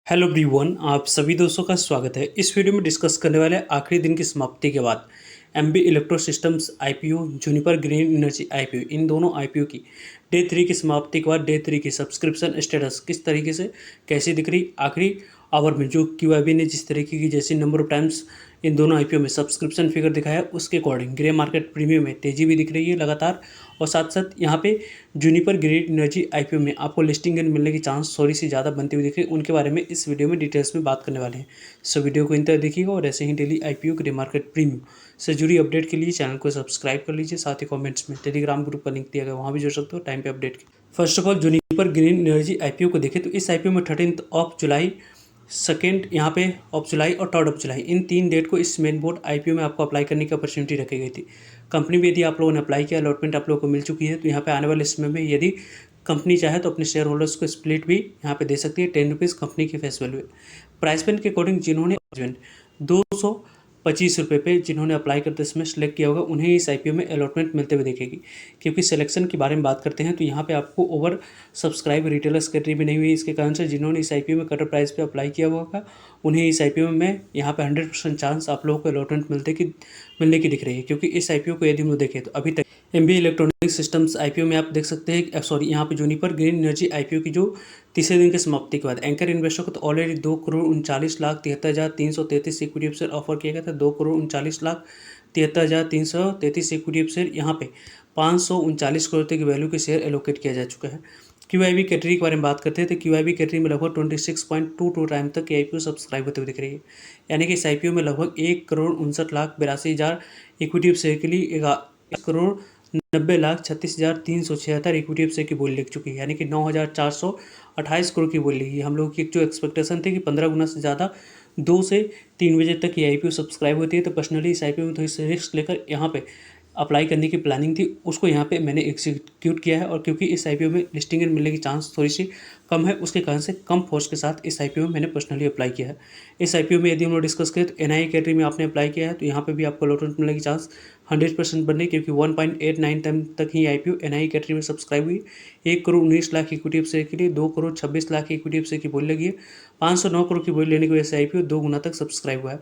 Hello everyone, आप सभी दोस्तों का स्वागत है। इस वीडियो में डिस्कस करने वाले हैं आखिरी दिन की समाप्ति के बाद MB electro systems IPO, Juniper green energy IPO, इन दोनों आईपीओ की डे 3 की समाप्ति के बाद डे 3 की सब्सक्रिप्शन स्टेटस किस तरीके से कैसी दिख रही। आखिरी आवर में जो क्यूआईबी ने जिस तरीके की जैसे नंबर ऑफ टाइम्स इन दोनों आईपीओ में सब्सक्रिप्शन फिगर दिखाया, उसके अकॉर्डिंग ग्रे मार्केट प्रीमियम में तेजी भी दिख रही है लगातार। और साथ साथ यहाँ पे जूनिपर ग्रीन एनर्जी आईपीओ में आपको लिस्टिंग गेन मिलने की चांस थोड़ी सी ज़्यादा बनती हुई दिख रही है। उनके बारे में इस वीडियो में डिटेल्स में बात करने वाले हैं। सो वीडियो को इन तरह देखिएगा और ऐसे ही daily IPO grey market premium से जुड़ी अपडेट के लिए चैनल को सब्सक्राइब कर लीजिए। साथ ही कमेंट्स में टेलीग्राम ग्रुप का लिंक दिया गया, वहाँ भी जुड़ सकते हो टाइम पे अपडेट की। First of all Juniper green energy IPO को देखें तो इस आईपीओ में 13 जुलाई, सेकेंड यहाँ पे ऑफ जुलाई और 3 जुलाई, इन 3 डेट को इस मेन बोर्ड आईपीओ में आपको अप्लाई करने की अपॉर्चुनिटी रखी गई थी। कंपनी में यदि आप लोगों ने अप्लाई किया, अलॉटमेंट आप लोगों को मिल चुकी है, तो यहाँ पे आने वाले समय में यदि कंपनी चाहे तो अपने शेयर होल्डर्स को स्प्लिट भी यहाँ पे दे सकती है। 10 रुपीज़ कंपनी की फेस वैल्यू है। प्राइस पेन के अकॉर्डिंग जिन्होंने 225 रुपये पे जिन्होंने अप्लाई करते समय सेलेक्ट किया होगा, उन्हें इस आईपीओ में अलॉटमेंट मिलते हुए देखेगी। क्योंकि सिलेक्शन के बारे में बात करते हैं तो यहाँ पे आपको ओवर सब्सक्राइब रिटेलर्स कैटेगरी भी नहीं हुई। इसके कारण से जिन्होंने इस आईपीओ में कटर प्राइस पे अप्लाई किया हुआ होगा, उन्हें इस आईपीओ में यहाँ पे 100% चांस आप लोगों को अलॉटमेंट मिलने की दिख रही है। क्योंकि इस आईपीओ को यदि हम लोग देखें तो अभी तक एमबी इलेक्ट्रॉनिक सिस्टम्स आईपीओ में आप देख सकते हैं, सॉरी यहाँ पे जूनिपर ग्रीन एनर्जी आईपीओ की जो तीसरे दिन की समाप्ति के बाद एंकर इन्वेस्टर को तो ऑलरेडी 2,39,73,333 इक्विटी शेयर ऑफर किया गया था। 2,39,73,333 इक्विटी शेयर यहाँ पे 539 करोड़ तक की वैल्यू के शेयर एलोकेट किया जा चुका है। क्यूआईबी कैटेगरी के बारे में बात करते हैं तो क्यूआईबी कैटेगरी में लगभग 26.22 टाइम तक आईपीओ सब्सक्राइब होते हुए दिख रही है। यानी कि इस आईपीओ में लगभग 1,59,82,000 इक्विटी शेयर के लिए 1,90,36,376 इक्विटी शेयर की बोली लिख चुकी है। यानी कि 9,428 करोड़ की बोली लिखी। हम लोग की जो एक्सपेक्टेशन थी कि 15 गुना से ज़्यादा 2 से 3 बजे तक ये आईपीओ सब्सक्राइब होती है, तो पर्सनली इस आईपीओ में थोड़ी सी रिस्क लेकर यहाँ पे अप्लाई करने की प्लानिंग थी, उसको यहाँ पे मैंने एग्जीक्यूट किया है। और क्योंकि इस आईपीओ में लिस्टिंग मिलने की चांस थोड़ी सी कम है, उसके कारण से कम फोर्स के साथ इस आईपीओ में मैंने पर्सनली अप्लाई किया है। इस आईपीओ में यदि हम लोग डिस्कस करें तो एनआई कैटेगरी में आपने अप्लाई किया है तो यहाँ पे भी आपको अलॉटमेंट मिलने की चांस 100% बन रही, क्योंकि 1.89 टाइम तक ही आईपीओ एनआई कैटेगरी में सब्सक्राइब हुई। 1,19,00,000 इक्विटी शेयर के लिए 2,26,00,000 इक्विटी शेयर की बोली लगी है। 509 करोड़ की बोली लेने की वजह से आईपीओ 2 गुना तक सब्सक्राइब हुआ है।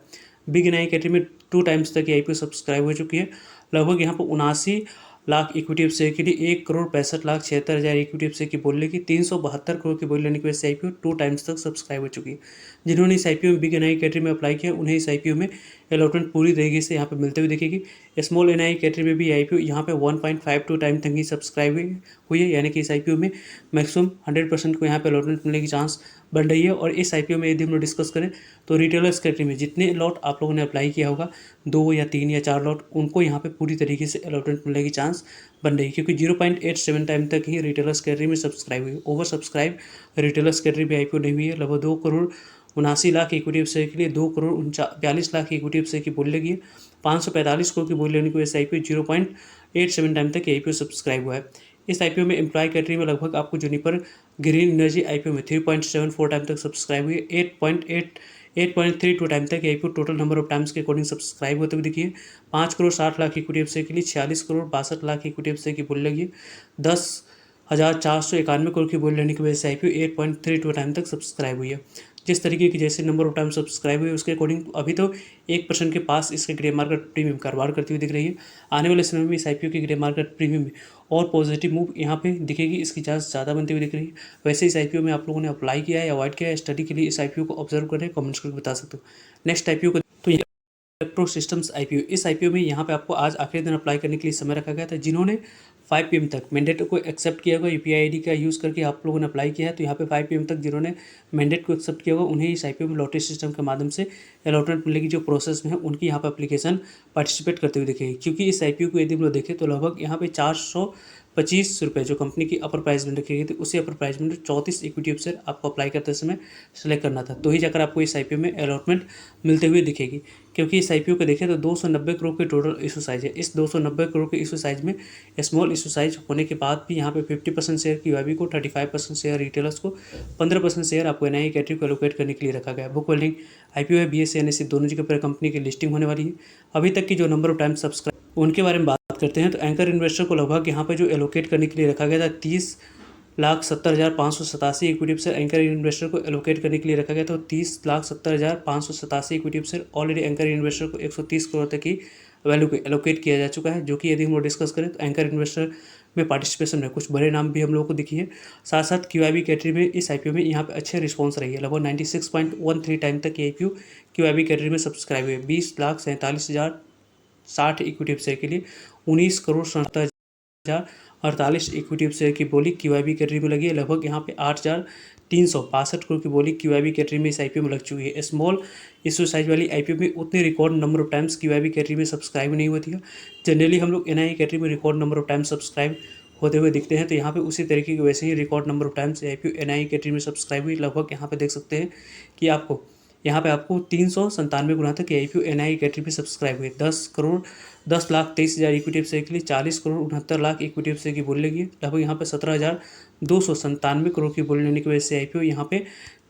बिग एनआई कैटेगरी में 2 टाइम्स तक आईपीओ सब्सक्राइब हो चुकी है। लगभग यहाँ पर 79 लाख इक्विटी शेयर के लिए 1,65,76,000 इक्विटी शेयर की बोली लगी। 372 करोड़ की बोली लेने की वजह से आईपीओ 2 टाइम्स तक सब्सक्राइब हो चुकी है। जिन्होंने इस आईपीओ में बिग एनआई कैटेगरी में अप्लाई किया, उन्हें इस आईपीओ में अलॉटमेंट पूरी तरीके से यहाँ पे मिलते हुए दिखेगी। स्मॉल एनआई कैटेगरी में भी आईपीओ यहाँ पे 1.52 टाइम तक ही सब्सक्राइब हुई है। यानी कि इस आईपीओ में मैक्सिमम 100% को यहाँ पे अलॉटमेंट मिलने की चांस बढ़ रही है। और इस आईपीओ में यदि हम लोग डिस्कस करें तो रिटेलर्स कैटेगरी में जितने लॉट आप लोगों ने अप्लाई किया होगा, 2 या 3 या 4 लॉट, उनको यहाँ पे पूरी तरीके से अलॉटमेंट मिलने की चांस बन रही है। क्योंकि 0.87 टाइम तक ही रिटेलर्स कैटेगरी में सब्सक्राइब हुई। ओवर सब्सक्राइब रिटेलर्स कैटेगरी में आईपीओ नहीं हुई है। लगभग 2,79,00,000 इक्विटी शेयर के लिए 2,42,00,000 इक्विटी शेयर की बोली लगी है। 545 करोड़ की बोली लेने की वजह से आईपीओ 0.87 टाइम तक आईपीओ सब्सक्राइब हुआ है। इस आईपीओ में एम्प्लॉय कैटेगरी में लगभग आपको जूनिपर ग्रीन एनर्जी आईपीओ में 3.74 टाइम तक सब्सक्राइब हुई है। 8.32 टाइम तक IPO total number of times के अकॉर्डिंग सब्सक्राइब होते हुए दिखिए। 5,60,00,000 इक्विटी शेयर के लिए 46,62,00,000 इक्विटी शेयर की बोली लगी है। 10,491 करोड़ की बोली लेने की वजह से आईपीओ 8.32 टाइम तक सब्सक्राइब हुई है। जिस तरीके की जैसे नंबर ऑफ टाइम सब्सक्राइब हुई उसके अकॉर्डिंग अभी तो 1% के पास इसके ग्रे मार्केट प्रीमियम कारोबार करती हुई दिख रही है। आने वाले समय में इस आईपीओ की ग्रे मार्केट प्रीमियम में और पॉजिटिव मूव यहाँ पे दिखेगी, इसकी चांस ज़्यादा बनती हुई दिख रही है। वैसे इस आईपीओ में आप लोगों ने अप्लाई किया है या अवॉइड किया है, स्टडी के लिए इस आईपीओ को ऑब्जर्व करें, कमेंट्स करके बता सकते हो। नेक्स्ट आईपीओ को तो इलेक्ट्रो सिस्टम्स आईपीओ, इस आईपीओ में यहाँ पे आपको आज आखिरी दिन अप्लाई करने के लिए समय रखा गया था। जिन्होंने 5 PM तक मैंडेट को एक्सेप्ट किया होगा, यूपीआई आईडी का यूज़ करके आप लोगों ने अप्लाई किया है, तो यहाँ पे 5 PM तक जिन्होंने मैंडेट को एक्सेप्ट किया होगा, उन्हें इस आईपीओ में लॉटरी सिस्टम के माध्यम से अलॉटमेंट मिलने की जो प्रोसेस में है, उनकी यहाँ पर एप्लीकेशन पार्टिसिपेट करते हुए दिखेगी। क्योंकि इस आईपीओ को यदि हम लोग देखें तो लगभग यहाँ पे 425 रुपये जो कंपनी की अपर प्राइस में रखी गई थी, उसी अपर प्राइस में 34 इक्विटी शेयर आपको अप्लाई करते समय सेलेक्ट करना था, तो ही जाकर आपको इस आईपीओ में अलॉटमेंट मिलते हुए दिखेगी। क्योंकि इस आईपीओ को देखें तो 290 करोड़ के टोटल इशू साइज है। इस 290 करोड़ के इशू साइज में स्मॉल इशू साइज होने के बाद भी यहाँ पे 50% शेयर क्यूआईबी को, 35% शेयर रिटेलर्स को, 15% शेयर आपको एनआई कैटेगरी को एलोकेट करने के लिए रखा गया है। बुक होल्डिंग आईपीओ है, बीएसई एनएसई दोनों जगह पर कंपनी की लिस्टिंग होने वाली है। अभी तक की जो नंबर ऑफ टाइम सब्सक्राइब उनके बारे में बात करते हैं तो एंकर इन्वेस्टर को लगभग यहाँ पर जो एलोकेट करने के लिए रखा गया था 30,70,587 इक्विटी शेयर एंकर इन्वेस्टर को एलोकेट करने के लिए रखा गया था। 30,70,587 equity share already anchor investor को 130 करोड़ तक की वैल्यू को एलोकेट किया जा चुका है, जो कि यदि हम लोग डिस्कस करें तो एंकर इन्वेस्टर में पार्टिसिपेशन में कुछ बड़े नाम भी हम लोगों को दिखी है। साथ साथ QIB कैटेगरी में इस IPO में यहाँ पे अच्छे रिस्पॉन्स रही है। लगभग 96.13 टाइम तक ये IPO QIB कैटेगरी में सब्सक्राइब हुई है। 20,47,060 इक्विटी शेयर के लिए 19,77,048 इक्विटी शेयर की बोली QIB कैटेगरी में लगी है। लगभग यहाँ पे 8,362 करोड़ की बोली QIB कैटेगरी में इस IPO में लग चुकी है। स्मॉल इशू साइज वाली IPO में उतने record number of times QIB category में सब्सक्राइब नहीं होती है। जनरली हम लोग NII कैटेगरी में record number of times subscribe होते हुए दिखते हैं, तो यहाँ पे उसी तरीके के वैसे ही record number of times IPO NII category में सब्सक्राइब हुई। लगभग यहाँ पे देख सकते हैं कि आपको 397 गुना तक IPO NII कैटेगरी में सब्सक्राइब हुई। 10,23,000 इक्विटी शेयर के लिए 40,69,00,000 इक्विटी शेयर की बोली लगी है। लगभग यहाँ पे 17,297 करोड़ की बोली लेने की वजह से IPO यहाँ पे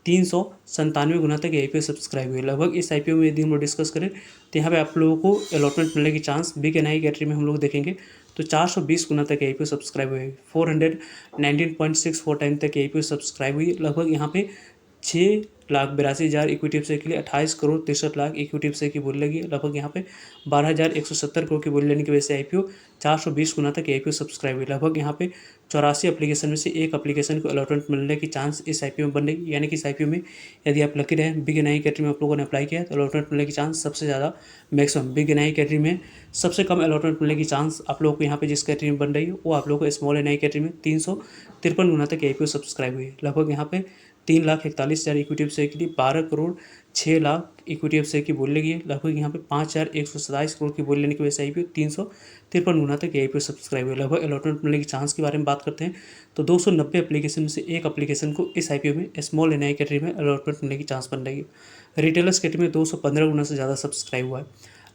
397 गुना तक IPO सब्सक्राइब हुई। लगभग इस IPO में यदि हम लोग डिस्कस करें तो यहाँ पे आप लोगों को अलॉटमेंट मिलने की चांस बिग NII कैटेगरी में हम लोग देखेंगे तो 420 गुना तक IPO सब्सक्राइब हुई। 419.64 टाइम तक IPO सब्सक्राइब हुई। लगभग यहाँ पे 6,82,000 इक्विटी शेयर के लिए 28,63,00,000 इक्विटी शेयर की बोली लगी है। लगभग यहाँ पे 12,170 करोड़ की बोली लेने की वजह से IPO 420 गुना तक IPO सब्सक्राइब हुई। लगभग यहाँ पे 84 एप्लीकेशन में से एक एप्लीकेशन को अलॉटमेंट मिलने की चांस इस IPO में बन रही, यानी कि इस IPO में यदि आप लकी रहे बिग NII कैटेगरी में आप लोगों ने अप्लाई किया तो अलॉटमेंट मिलने की चांस सबसे ज़्यादा मैक्सिमम। बिग NII कैटेगरी में सबसे कम अलॉटमेंट मिलने की चांस आप लोगों को यहाँ पे जिस कैटेगरी में बन रही है वो आप लोगों को स्मॉल NII कैटेगरी में 353 गुना तक IPO सब्सक्राइब हुई। लगभग यहाँ पे 3,41,000 इक्विटी शेयर के लिए 12,06,00,000 इक्विटी शेयर की बोली लगी है। लगभग यहाँ पे 5,127 करोड़ की बोली लेने की वजह से IPO 353 गुना तक IPO सब्सक्राइब हुई। लगभग अलॉटमेंट मिलने की चांस के बारे में बात करते हैं तो 290 एप्लीकेशन में से एक एप्लीकेशन को इस IPO में स्मॉल NII कैटेगरी में अलॉटमेंट मिलने की चांस बन रही है। रिटेलर्स कैटेगरी में 215 गुना से ज़्यादा सब्सक्राइब हुआ है।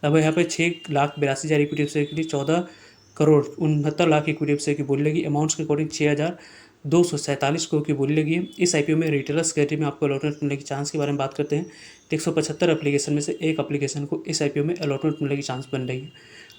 लगभग यहाँ पे 6,82,000 इक्विटी शेयर के लिए 14,69,00,000 इक्विटी शेयर की बोली लगी। अमाउंट्स के अकॉर्डिंग 6,247 करोड़ की बोली लगी है। इस IPO में रिटेलर्स कैटेगरी में आपको अलॉटमेंट मिलने की चांस के बारे में बात करते हैं तो 175 एप्लीकेशन में से एक एप्लीकेशन को इस IPO में अलॉटमेंट मिलने की चांस बन रही है।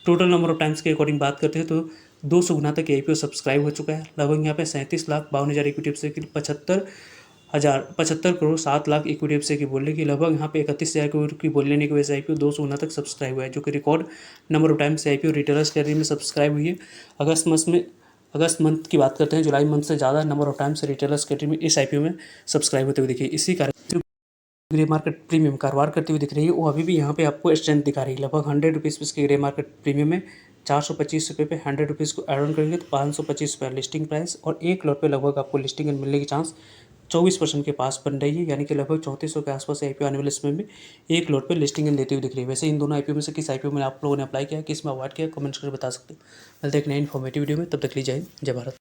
टोटल नंबर ऑफ टाइम्स के अकॉर्डिंग बात करते हैं तो 200 गुना तक IPO सब्सक्राइब हो चुका है। लगभग यहाँ पे 37,52,000 इक्विटी शेयर के लिए 75,7,07,00,000 इक्विटी शेयर की बोली लगी। लगभग यहाँ पे 31,000 करोड़ की बोली लेने की वजह से IPO 200 गुना तक सब्सक्राइब हुआ है, जो कि record number of times IPO retailers category में सब्सक्राइब हुई है। अगस्त मंथ की बात करते हैं, जुलाई मंथ से ज़्यादा number of times retailers category में इस IPO में सब्सक्राइब होते हुए दिखे। इसी कारण ग्रे मार्केट प्रीमियम कारोबार करती हुई दिख रही है, वो अभी भी यहाँ पे आपको स्ट्रेंथ दिखा रही है। लगभग 100 रुपीज़ इसके ग्रे मार्केट प्रीमियम में 425 रुपये पे 100 रुपीज़ को एड ऑन करेंगे तो 525 रुपये लिस्टिंग प्राइस और एक लॉट पे लगभग आपको लिस्टिंग मिलने की चांस 24% के पास बन रही है, यानी कि लगभग 3400 के आसपास IPO आने वाले समय में एक लॉट पे लिस्टिंग देती हुई दिख रही है। वैसे इन दोनों IPO में से किस IPO में आप लोगों ने अप्लाई किया, किस में अवॉइड किया, कमेंट्स करके बता सकते हो। मिलते हैं एक नई इन्फॉर्मेटिव वीडियो में, तब तक लीजिए जय भारत।